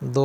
2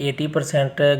80%